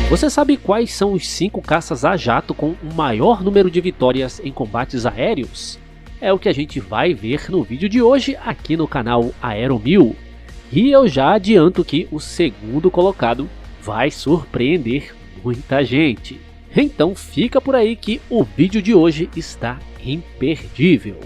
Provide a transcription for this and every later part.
Você sabe quais são os 5 caças a jato com o maior número de vitórias em combates aéreos? É o que a gente vai ver no vídeo de hoje aqui no canal Aero1000. E eu já adianto que o segundo colocado vai surpreender muita gente. Então fica por aí que o vídeo de hoje está imperdível.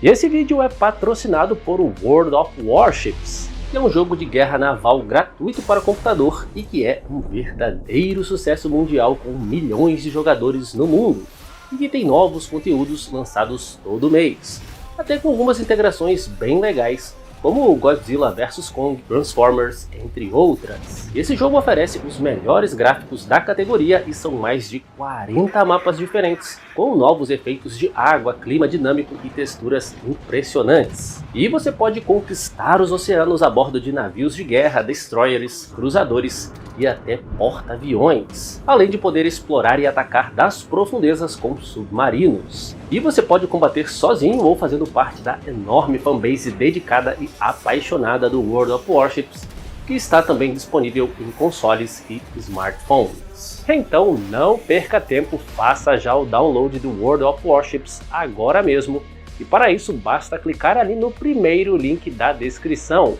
Esse vídeo é patrocinado por World of Warships, que é um jogo de guerra naval gratuito para computador e que é um verdadeiro sucesso mundial com milhões de jogadores no mundo, e que tem novos conteúdos lançados todo mês, até com algumas integrações bem legais, como o Godzilla vs Kong, Transformers, entre outras. Esse jogo oferece os melhores gráficos da categoria e são mais de 40 mapas diferentes, com novos efeitos de água, clima dinâmico e texturas impressionantes. E você pode conquistar os oceanos a bordo de navios de guerra, destroyers, cruzadores e até porta-aviões, além de poder explorar e atacar das profundezas com submarinos. E você pode combater sozinho ou fazendo parte da enorme fanbase dedicada e apaixonada do World of Warships, que está também disponível em consoles e smartphones. Então não perca tempo, faça já o download do World of Warships agora mesmo, e para isso basta clicar ali no primeiro link da descrição,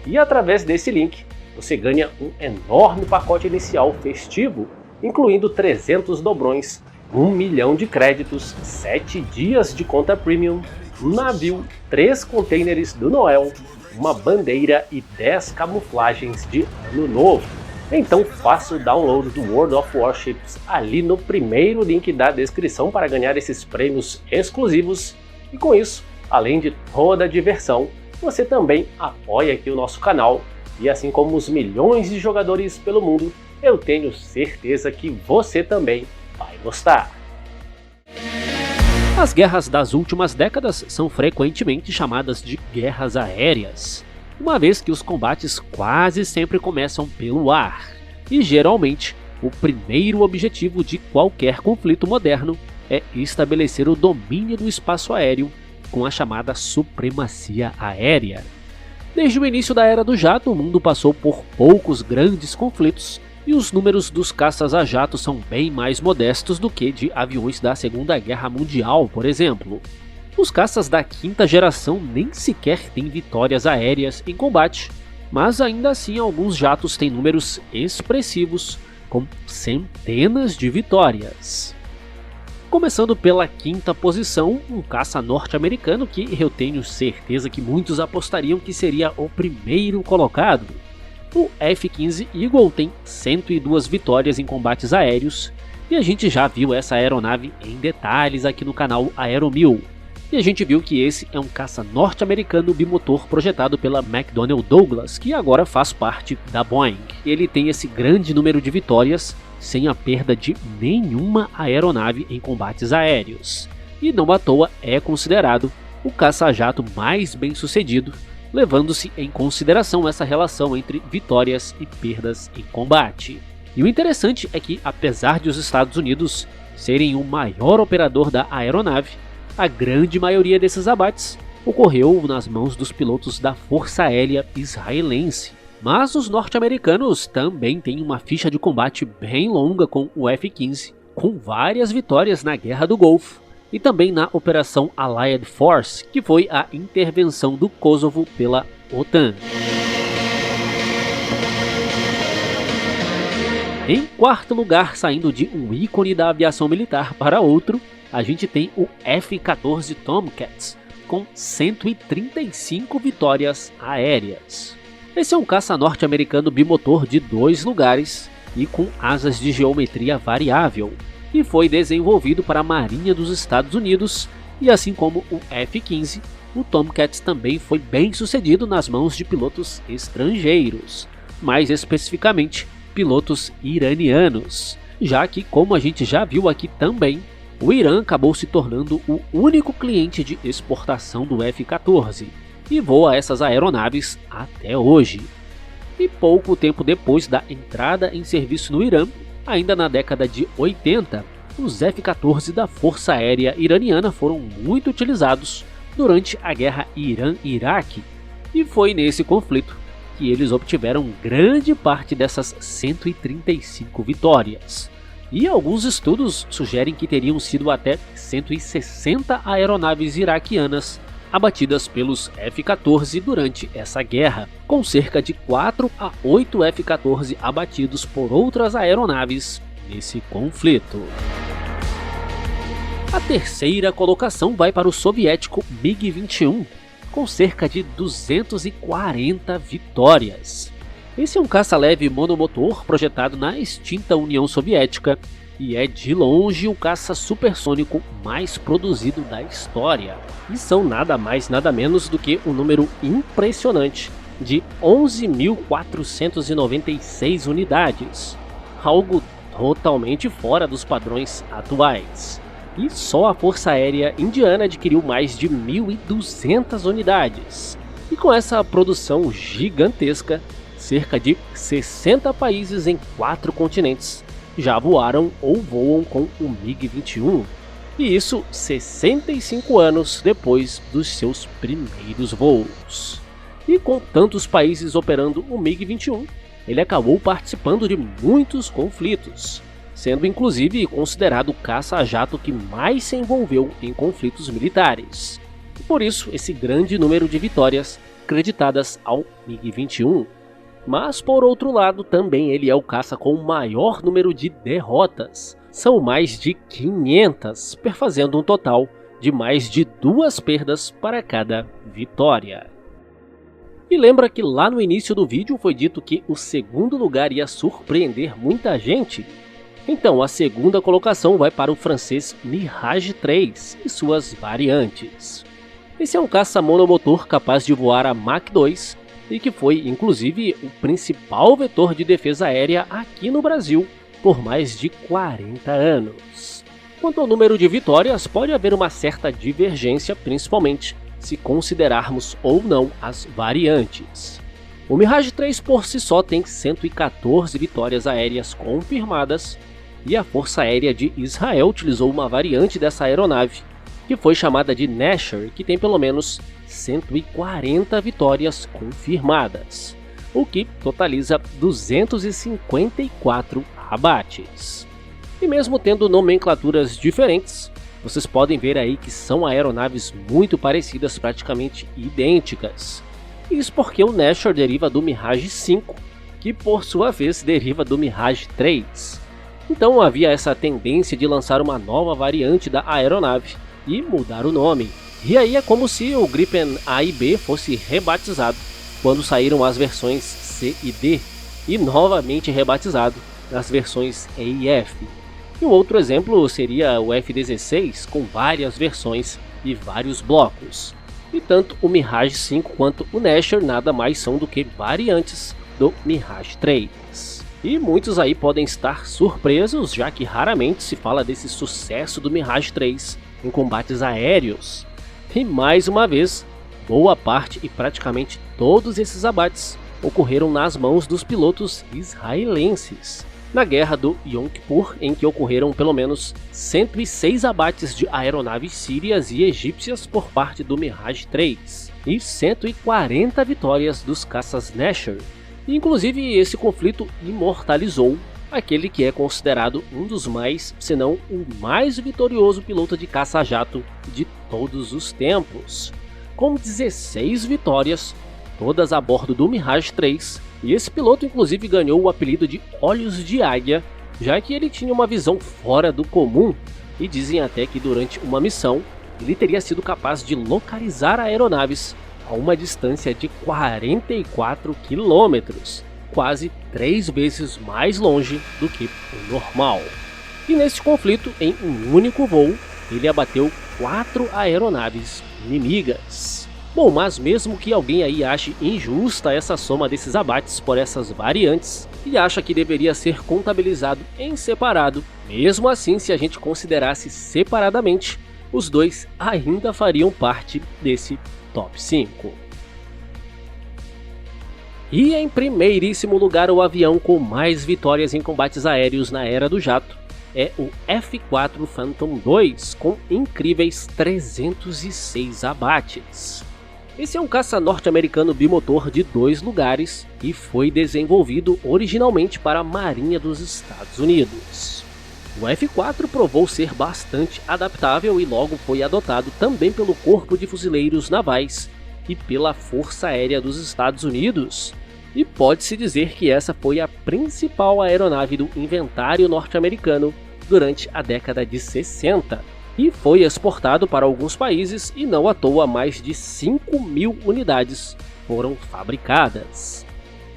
e através desse link você ganha um enorme pacote inicial festivo, incluindo 300 dobrões, 1 milhão de créditos, 7 dias de conta premium, um navio, 3 containers do Noel, uma bandeira e 10 camuflagens de ano novo. Então faça o download do World of Warships ali no primeiro link da descrição para ganhar esses prêmios exclusivos, e com isso, além de toda a diversão, você também apoia aqui o nosso canal, e assim como os milhões de jogadores pelo mundo, eu tenho certeza que você também vai gostar. As guerras das últimas décadas são frequentemente chamadas de guerras aéreas, uma vez que os combates quase sempre começam pelo ar, e geralmente o primeiro objetivo de qualquer conflito moderno é estabelecer o domínio do espaço aéreo com a chamada supremacia aérea. Desde o início da Era do Jato, o mundo passou por poucos grandes conflitos, e os números dos caças a jato são bem mais modestos do que de aviões da Segunda Guerra Mundial, por exemplo. Os caças da quinta geração nem sequer têm vitórias aéreas em combate, mas ainda assim alguns jatos têm números expressivos, com centenas de vitórias. Começando pela quinta posição, um caça norte-americano que eu tenho certeza que muitos apostariam que seria o primeiro colocado. O F-15 Eagle tem 102 vitórias em combates aéreos, e a gente já viu essa aeronave em detalhes aqui no canal Aero1000. E a gente viu que esse é um caça norte-americano bimotor projetado pela McDonnell Douglas, que agora faz parte da Boeing. Ele tem esse grande número de vitórias, sem a perda de nenhuma aeronave em combates aéreos. E não à toa é considerado o caça-jato mais bem sucedido, levando-se em consideração essa relação entre vitórias e perdas em combate. E o interessante é que, apesar de os Estados Unidos serem o maior operador da aeronave, a grande maioria desses abates ocorreu nas mãos dos pilotos da Força Aérea Israelense. Mas os norte-americanos também têm uma ficha de combate bem longa com o F-15, com várias vitórias na Guerra do Golfo, e também na Operação Allied Force, que foi a intervenção do Kosovo pela OTAN. Em quarto lugar, saindo de um ícone da aviação militar para outro, a gente tem o F-14 Tomcats, com 135 vitórias aéreas. Esse é um caça norte-americano bimotor de 2 lugares e com asas de geometria variável, e foi desenvolvido para a Marinha dos Estados Unidos, e assim como o F-15, o Tomcats também foi bem sucedido nas mãos de pilotos estrangeiros, mais especificamente pilotos iranianos, já que, como a gente já viu aqui também, o Irã acabou se tornando o único cliente de exportação do F-14, e voa essas aeronaves até hoje. E pouco tempo depois da entrada em serviço no Irã, ainda na década de 80, os F-14 da Força Aérea Iraniana foram muito utilizados durante a guerra Irã-Iraque, e foi nesse conflito que eles obtiveram grande parte dessas 135 vitórias. E alguns estudos sugerem que teriam sido até 160 aeronaves iraquianas abatidas pelos F-14 durante essa guerra, com cerca de 4 a 8 F-14 abatidos por outras aeronaves nesse conflito. A terceira colocação vai para o soviético MiG-21, com cerca de 240 vitórias. Esse é um caça-leve monomotor projetado na extinta União Soviética e é de longe o caça supersônico mais produzido da história. E são nada mais nada menos do que um número impressionante de 11.496 unidades, algo totalmente fora dos padrões atuais. E só a Força Aérea Indiana adquiriu mais de 1.200 unidades. E com essa produção gigantesca, cerca de 60 países em 4 continentes já voaram ou voam com o MiG-21. E isso 65 anos depois dos seus primeiros voos. E com tantos países operando o MiG-21, ele acabou participando de muitos conflitos, sendo inclusive considerado o caça-jato que mais se envolveu em conflitos militares. E por isso, esse grande número de vitórias creditadas ao MiG-21. Mas, por outro lado, também ele é o caça com o maior número de derrotas. São mais de 500, perfazendo um total de mais de 2 perdas para cada vitória. E lembra que lá no início do vídeo foi dito que o segundo lugar ia surpreender muita gente? Então, a segunda colocação vai para o francês Mirage 3 e suas variantes. Esse é um caça monomotor capaz de voar a Mach 2 e que foi, inclusive, o principal vetor de defesa aérea aqui no Brasil por mais de 40 anos. Quanto ao número de vitórias, pode haver uma certa divergência, principalmente se considerarmos ou não as variantes. O Mirage 3 por si só tem 114 vitórias aéreas confirmadas, e a Força Aérea de Israel utilizou uma variante dessa aeronave, que foi chamada de Nasher, que tem pelo menos 140 vitórias confirmadas, o que totaliza 254 abates. E mesmo tendo nomenclaturas diferentes, vocês podem ver aí que são aeronaves muito parecidas, praticamente idênticas. Isso porque o Nasher deriva do Mirage 5, que por sua vez deriva do Mirage 3. Então havia essa tendência de lançar uma nova variante da aeronave e mudar o nome. E aí é como se o Gripen A e B fosse rebatizado quando saíram as versões C e D, e novamente rebatizado nas versões E e F. E um outro exemplo seria o F-16 com várias versões e vários blocos. E tanto o Mirage 5 quanto o Nasher nada mais são do que variantes do Mirage 3. E muitos aí podem estar surpresos, já que raramente se fala desse sucesso do Mirage 3 em combates aéreos. E mais uma vez, boa parte e praticamente todos esses abates ocorreram nas mãos dos pilotos israelenses, na guerra do Yom Kippur, em que ocorreram pelo menos 106 abates de aeronaves sírias e egípcias por parte do Mirage 3, e 140 vitórias dos caças Nasher. Inclusive, esse conflito imortalizou aquele que é considerado um dos mais, se não o mais vitorioso piloto de caça-jato de todos os tempos, com 16 vitórias, todas a bordo do Mirage 3, e esse piloto inclusive ganhou o apelido de Olhos de Águia, já que ele tinha uma visão fora do comum, e dizem até que durante uma missão ele teria sido capaz de localizar aeronaves a uma distância de 44 quilômetros, quase 3 vezes mais longe do que o normal. E nesse conflito, em um único voo, ele abateu 4 aeronaves inimigas. Bom, mas mesmo que alguém aí ache injusta essa soma desses abates por essas variantes e acha que deveria ser contabilizado em separado, mesmo assim, se a gente considerasse separadamente, os dois ainda fariam parte desse top 5. E em primeiríssimo lugar, o avião com mais vitórias em combates aéreos na era do jato é o F-4 Phantom II, com incríveis 306 abates. Esse é um caça norte-americano bimotor de 2 lugares e foi desenvolvido originalmente para a Marinha dos Estados Unidos. O F-4 provou ser bastante adaptável e logo foi adotado também pelo Corpo de Fuzileiros Navais e pela Força Aérea dos Estados Unidos. E pode-se dizer que essa foi a principal aeronave do inventário norte-americano durante a década de 60. E foi exportado para alguns países e não à toa mais de 5.000 unidades foram fabricadas.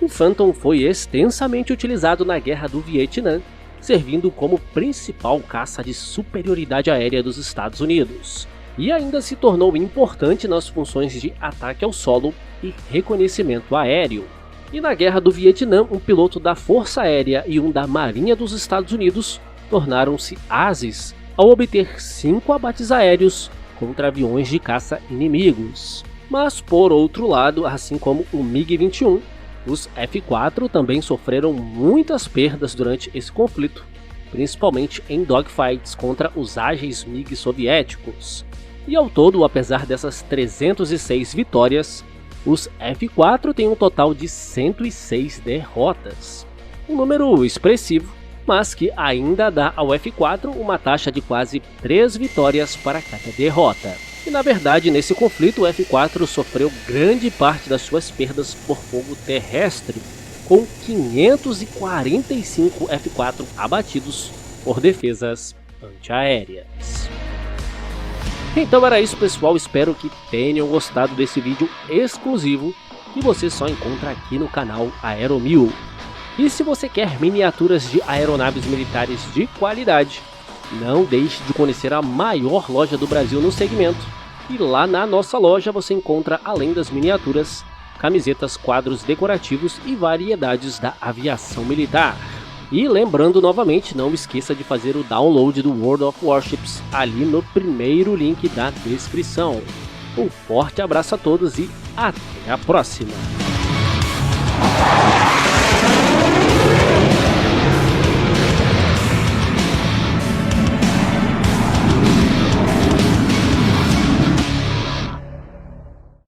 O Phantom foi extensamente utilizado na Guerra do Vietnã, servindo como principal caça de superioridade aérea dos Estados Unidos, e ainda se tornou importante nas funções de ataque ao solo e reconhecimento aéreo. E na Guerra do Vietnã, um piloto da Força Aérea e um da Marinha dos Estados Unidos tornaram-se ases ao obter 5 abates aéreos contra aviões de caça inimigos. Mas por outro lado, assim como o MiG-21, os F-4 também sofreram muitas perdas durante esse conflito, principalmente em dogfights contra os ágeis MiG soviéticos. E ao todo, apesar dessas 306 vitórias, os F-4 têm um total de 106 derrotas, um número expressivo, mas que ainda dá ao F-4 uma taxa de quase 3 vitórias para cada derrota. E na verdade, nesse conflito, o F-4 sofreu grande parte das suas perdas por fogo terrestre, com 545 F-4 abatidos por defesas antiaéreas. Então era isso, pessoal, espero que tenham gostado desse vídeo exclusivo que você só encontra aqui no canal Aero1000. E se você quer miniaturas de aeronaves militares de qualidade, não deixe de conhecer a maior loja do Brasil no segmento. E lá na nossa loja você encontra, além das miniaturas, camisetas, quadros decorativos e variedades da aviação militar. E lembrando novamente, não esqueça de fazer o download do World of Warships ali no primeiro link da descrição. Um forte abraço a todos e até a próxima!